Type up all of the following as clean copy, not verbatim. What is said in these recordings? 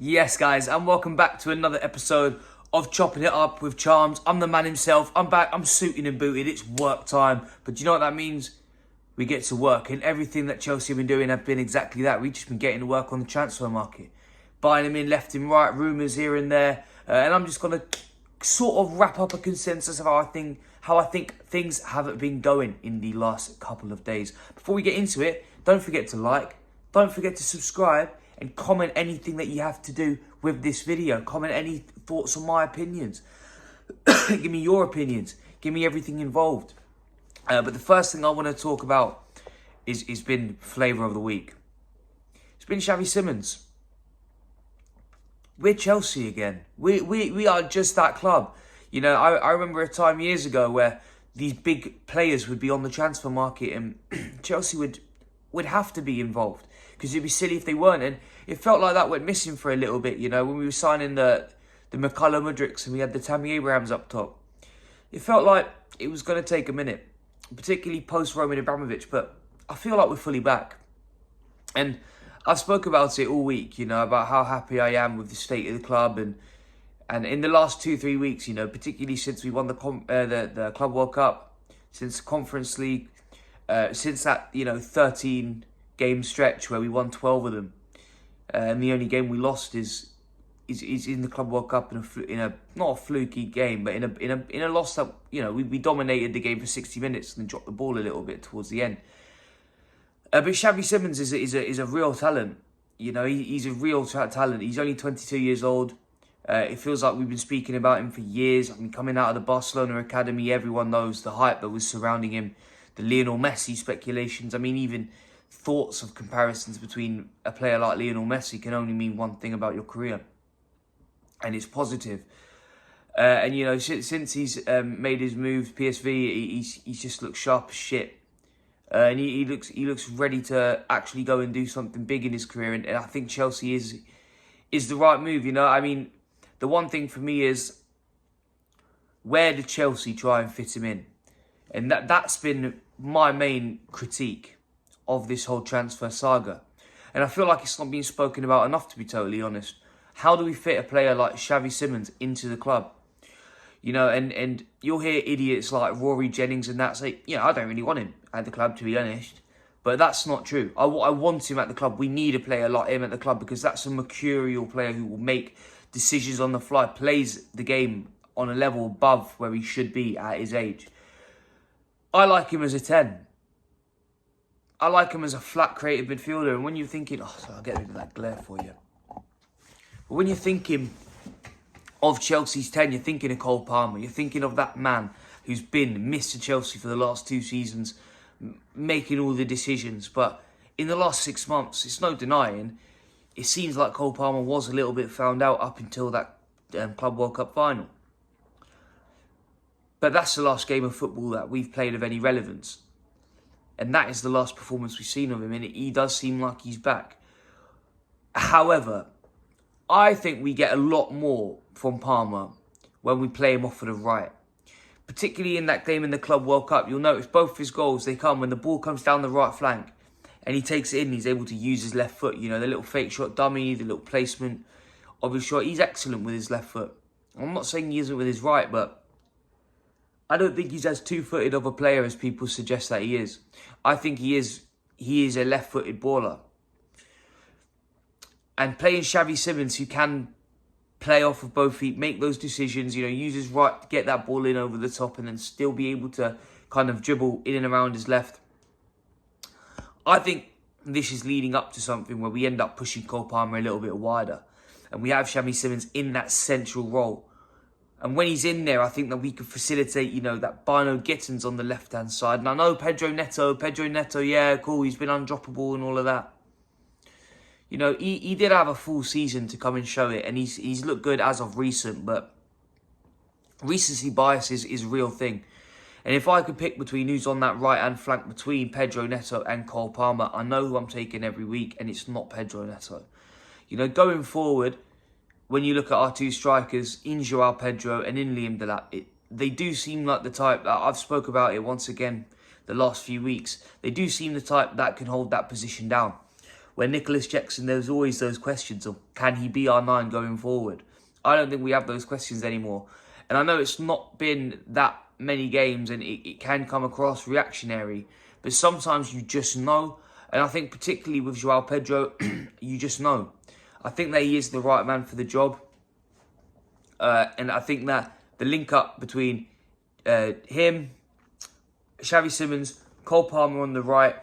Yes, guys, and welcome back to another episode of Chopping It Up with Charms. I'm the man himself. I'm back. I'm suited and booted. It's work time. But do you know what that means? We get to work. And everything that Chelsea have been doing have been exactly that. We've just been getting to work on the transfer market. Buying them in left and right, rumours here and there. And I'm just going to sort of wrap up a consensus of how I think things haven't been going in the last couple of days. Before we get into it, don't forget to like. Don't forget to subscribe. And comment anything that you have to do with this video. Comment any thoughts on my opinions. Give me your opinions. Give me everything involved. But the first thing I want to talk about is been flavour of the week. It's been Xavi Simons. We're Chelsea again. We are just that club. You know, I remember a time years ago where these big players would be on the transfer market and Chelsea would have to be involved. Because it'd be silly if they weren't. And it felt like that went missing for a little bit, you know, when we were signing the McCullum Mudricks and we had the Tammy Abrahams up top. It felt like it was going to take a minute, particularly post-Roman Abramovich, but I feel like we're fully back. And I've spoke about it all week, you know, about how happy I am with the state of the club. And in the last 2-3 weeks, you know, particularly since we won the Club World Cup, since the Conference League, since that, you know, 13-game stretch where we won 12 of them, and the only game we lost is in the Club World Cup in a not a fluky game, but in a loss that, you know, we dominated the game for 60 minutes and then dropped the ball a little bit towards the end. But Xavi Simons is a real talent. You know, he's a real talent. He's only 22 years old. It feels like we've been speaking about him for years. I mean, coming out of the Barcelona academy, everyone knows the hype that was surrounding him, the Lionel Messi speculations. I mean, even thoughts of comparisons between a player like Lionel Messi can only mean one thing about your career, and it's positive. And you know, since he's made his move to PSV, he's just looked sharp as shit, and he looks ready to actually go and do something big in his career. And I think Chelsea is the right move. You know, I mean, the one thing for me is, where did Chelsea try and fit him in? And that's been my main critique of this whole transfer saga. And I feel like it's not being spoken about enough, to be totally honest. How do we fit a player like Xavi Simons into the club? You know, and you'll hear idiots like Rory Jennings and that say, yeah, I don't really want him at the club, to be honest. But that's not true. I want him at the club. We need a player like him at the club because that's a mercurial player who will make decisions on the fly, plays the game on a level above where he should be at his age. I like him as a 10. I like him as a flat creative midfielder. And when you're thinking, I'll get rid of that glare for you. But when you're thinking of Chelsea's 10, you're thinking of Cole Palmer. You're thinking of that man who's been Mr. Chelsea for the last 2 seasons, making all the decisions. But in the last 6 months, it's no denying, it seems like Cole Palmer was a little bit found out up until that Club World Cup final. But that's the last game of football that we've played of any relevance. And that is the last performance we've seen of him. And he does seem like he's back. However, I think we get a lot more from Palmer when we play him off to the right. Particularly in that game in the Club World Cup. You'll notice both his goals, they come when the ball comes down the right flank. And he takes it in, he's able to use his left foot. You know, the little fake shot dummy, the little placement of his shot. He's excellent with his left foot. I'm not saying he isn't with his right, but I don't think he's as two-footed of a player as people suggest that he is. I think he is a left-footed baller. And playing Xavi Simons, who can play off of both feet, make those decisions, you know, use his right to get that ball in over the top and then still be able to kind of dribble in and around his left. I think this is leading up to something where we end up pushing Cole Palmer a little bit wider. And we have Xavi Simons in that central role. And when he's in there, I think that we could facilitate, you know, that Bino Gittins on the left-hand side. And I know Pedro Neto, yeah, cool, he's been undroppable and all of that. You know, he did have a full season to come and show it. And he's looked good as of recent. But recency bias is a real thing. And if I could pick between who's on that right-hand flank between Pedro Neto and Cole Palmer, I know who I'm taking every week. And it's not Pedro Neto. You know, going forward, when you look at our 2 strikers, in Joao Pedro and in Liam Delap, they do seem like the type that I've spoke about it once again the last few weeks. They do seem the type that can hold that position down. where Nicholas Jackson, there's always those questions of, can he be our 9 going forward? I don't think we have those questions anymore. And I know it's not been that many games and it can come across reactionary, but sometimes you just know. And I think particularly with João Pedro, you just know. I think that he is the right man for the job. And I think that the link up between him, Xavi Simons, Cole Palmer on the right,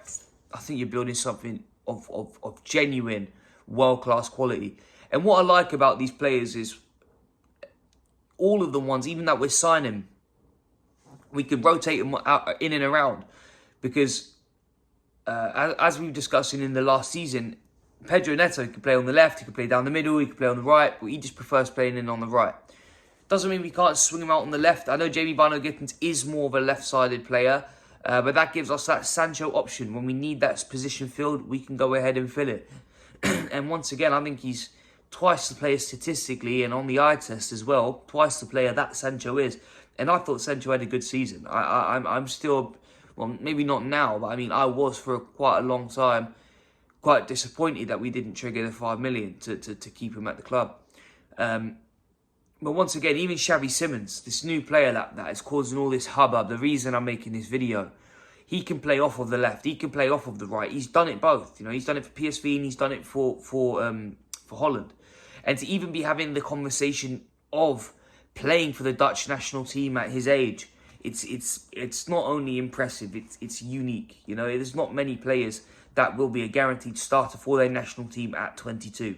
I think you're building something of genuine world-class quality. And what I like about these players is all of the ones, even that we're signing, we can rotate them out, in and around. Because as we were discussing in the last season, Pedro Neto could play on the left, he could play down the middle, he could play on the right, but he just prefers playing in on the right. Doesn't mean we can't swing him out on the left. I know Jamie Bino-Gittins is more of a left-sided player, but that gives us that Sancho option. When we need that position filled, we can go ahead and fill it. And once again, I think he's twice the player statistically, and on the eye test as well, twice the player that Sancho is. And I thought Sancho had a good season. I'm still, well, maybe not now, but I mean, I was for quite a long time quite disappointed that we didn't trigger the 5 million to keep him at the club. But once again, even Xavi Simons, this new player that is causing all this hubbub, the reason I'm making this video, he can play off of the left, he can play off of the right. He's done it both. You know, he's done it for PSV and he's done it for Holland. And to even be having the conversation of playing for the Dutch national team at his age, it's not only impressive, it's unique. You know, there's not many players that will be a guaranteed starter for their national team at 22.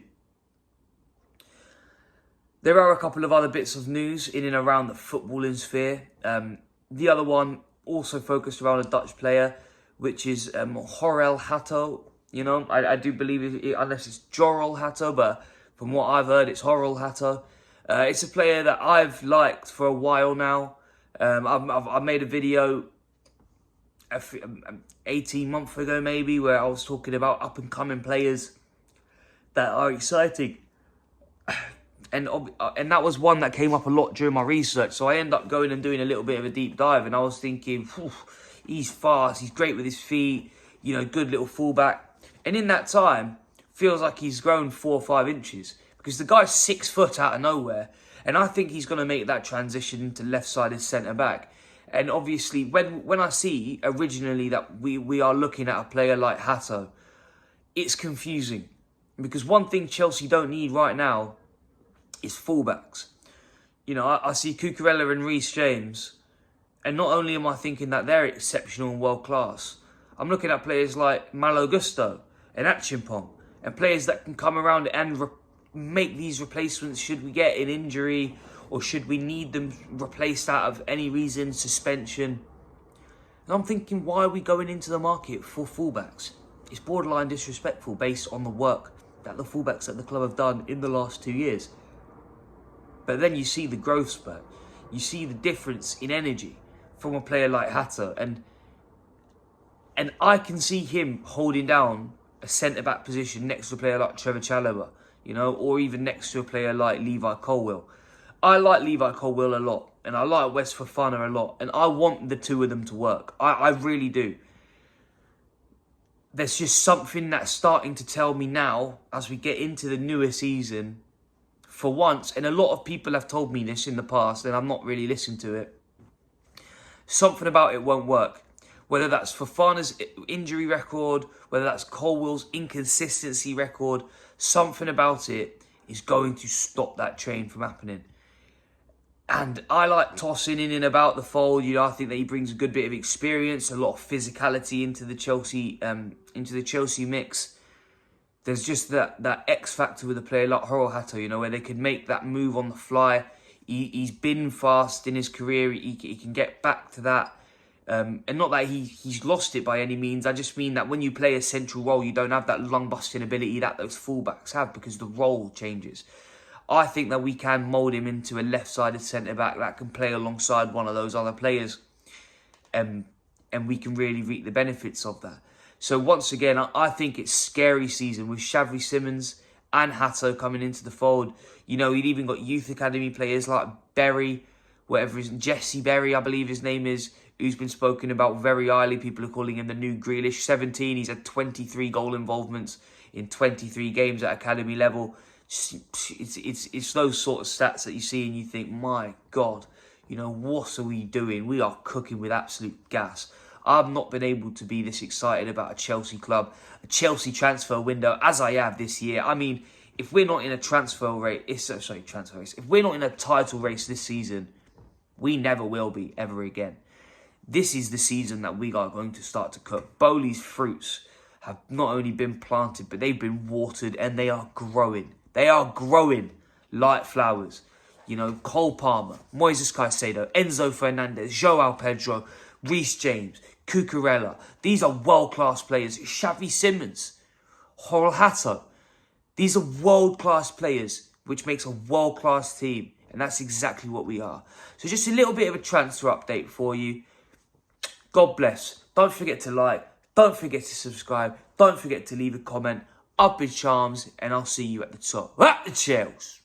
There are a couple of other bits of news in and around the footballing sphere. The other one also focused around a Dutch player, which is Jorrel Hato. You know, I do believe, unless it's Jorrel Hato, but from what I've heard, it's Jorrel Hato. It's a player that I've liked for a while now. I've made a video 18 months ago maybe, where I was talking about up-and-coming players that are exciting. And that was one that came up a lot during my research. So I ended up going and doing a little bit of a deep dive. And I was thinking, he's fast, he's great with his feet, you know, good little fullback. And in that time, feels like he's grown 4 or 5 inches. Because the guy's 6 foot out of nowhere. And I think he's going to make that transition into left-sided centre-back. And obviously, when I see originally that we are looking at a player like Hato, it's confusing. Because one thing Chelsea don't need right now is fullbacks. You know, I see Cucurella and Reece James, and not only am I thinking that they're exceptional and world class, I'm looking at players like Malo Gusto and Achimpong, and players that can come around and make these replacements should we get an injury or should we need them replaced out of any reason, suspension. And I'm thinking, why are we going into the market for fullbacks? It's borderline disrespectful based on the work that the fullbacks at the club have done in the last 2 years. But then you see the growth spurt. You see the difference in energy from a player like Hato. And I can see him holding down a centre-back position next to a player like Trevor Chalobah, you know, or even next to a player like Levi Colwill. I like Levi Colwill a lot, and I like West Fofana a lot, and I want the two of them to work. I really do. There's just something that's starting to tell me now, as we get into the newer season, for once, and a lot of people have told me this in the past, and I'm not really listening to it, something about it won't work. Whether that's Fofana's injury record, whether that's Colwill's inconsistency record, something about it is going to stop that train from happening. And I like tossing in and about the fold. You know, I think that he brings a good bit of experience, a lot of physicality into the Chelsea mix. There's just that X factor with a player like Jorrel Hato, you know, where they can make that move on the fly. He's been fast in his career. He can get back to that. And not that he's lost it by any means. I just mean that when you play a central role, you don't have that lung-busting ability that those fullbacks have because the role changes. I think that we can mould him into a left-sided centre-back that can play alongside one of those other players. And we can really reap the benefits of that. So once again, I think it's scary season with Xavi Simons and Hato coming into the fold. You know, he'd even got youth academy players like Berry, whatever his Jesse Berry, I believe his name is, who's been spoken about very highly. People are calling him the new Grealish. 17, he's had 23 goal involvements in 23 games at academy level. It's those sort of stats that you see and you think, my God, what are we doing? We are cooking with absolute gas. I've not been able to be this excited about a Chelsea club, a Chelsea transfer window as I have this year. I mean, if we're not in a transfer race, if we're not in a title race this season, we never will be ever again. This is the season that we are going to start to cook. Bowley's fruits have not only been planted, but they've been watered and they are growing. They are growing like flowers. Cole Palmer, Moises Caicedo, Enzo Fernandez, Joao Pedro, Reece James, Cucurella. These are world-class players. Xavi Simons, Jorge. These are world-class players, which makes a world-class team. And that's exactly what we are. So just a little bit of a transfer update for you. God bless. Don't forget to like. Don't forget to subscribe. Don't forget to leave a comment. Up in charms. And I'll see you at the top. At the Chels.